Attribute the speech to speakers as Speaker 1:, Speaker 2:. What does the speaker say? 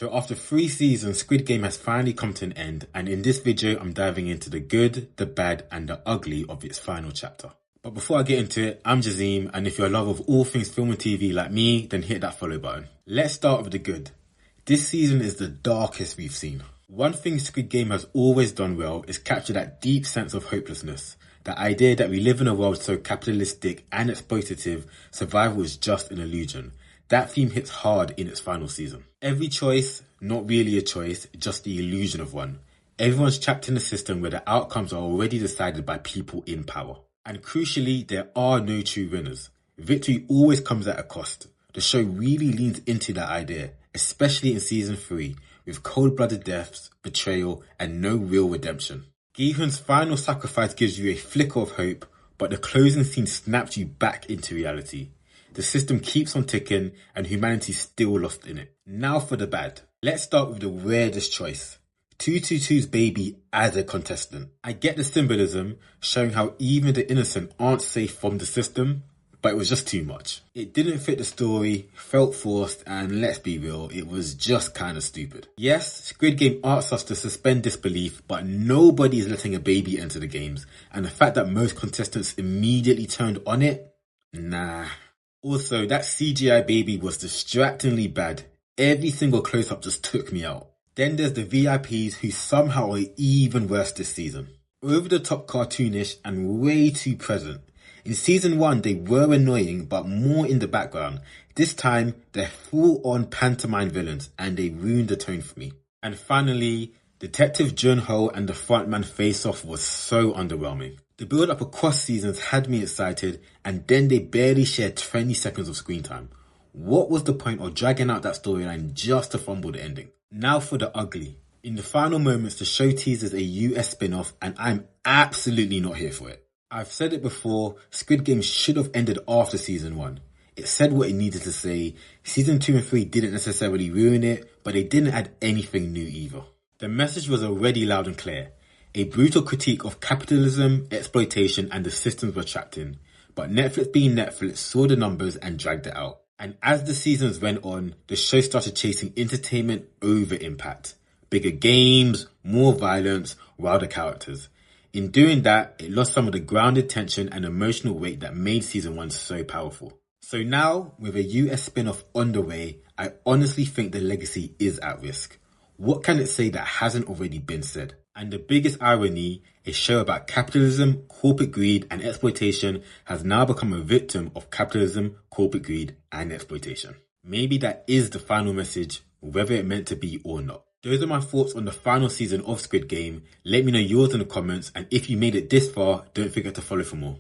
Speaker 1: So after 3 seasons, Squid Game has finally come to an end, and in this video I'm diving into the good, the bad and the ugly of its final chapter. But before I get into it, I'm Jazim, and if you're a lover of all things film and TV like me, then hit that follow button. Let's start with the good. This season is the darkest we've seen. One thing Squid Game has always done well is capture that deep sense of hopelessness. The idea that we live in a world so capitalistic and exploitative, survival is just an illusion. That theme hits hard in its final season. Every choice, not really a choice, just the illusion of one. Everyone's trapped in a system where the outcomes are already decided by people in power. And crucially, there are no true winners. Victory always comes at a cost. The show really leans into that idea, especially in season 3, with cold-blooded deaths, betrayal, and no real redemption. Gi-hun's final sacrifice gives you a flicker of hope, but the closing scene snaps you back into reality. The system keeps on ticking, and humanity's still lost in it. Now for the bad. Let's start with the weirdest choice. 222's baby as a contestant. I get the symbolism, showing how even the innocent aren't safe from the system, but it was just too much. It didn't fit the story, felt forced, and let's be real, it was just kinda stupid. Yes, Squid Game asks us to suspend disbelief, but nobody is letting a baby enter the games, and the fact that most contestants immediately turned on it? Nah. Also, that CGI baby was distractingly bad. Every single close-up just took me out. Then there's the VIPs who somehow are even worse this season. Over the top cartoonish and way too present. In season 1 they were annoying but more in the background. This time they're full on pantomime villains and they ruined the tone for me. And finally, Detective Junho and the frontman face-off was so underwhelming. The build up across seasons had me excited and then they barely shared 20 seconds of screen time. What was the point of dragging out that storyline just to fumble the ending? Now for the ugly. In the final moments, the show teases a US spin-off and I'm absolutely not here for it. I've said it before, Squid Game should have ended after season 1. It said what it needed to say. Season 2 and 3 didn't necessarily ruin it, but they didn't add anything new either. The message was already loud and clear. A brutal critique of capitalism, exploitation and the systems we're trapped in. But Netflix being Netflix saw the numbers and dragged it out. And as the seasons went on, the show started chasing entertainment over impact. Bigger games, more violence, wilder characters. In doing that, it lost some of the grounded tension and emotional weight that made season 1 so powerful. So now, with a US spin-off on the way, I honestly think the legacy is at risk. What can it say that hasn't already been said? And the biggest irony, a show about capitalism, corporate greed and exploitation has now become a victim of capitalism, corporate greed and exploitation. Maybe that is the final message, whether it meant to be or not. Those are my thoughts on the final season of Squid Game. Let me know yours in the comments, and if you made it this far, don't forget to follow for more.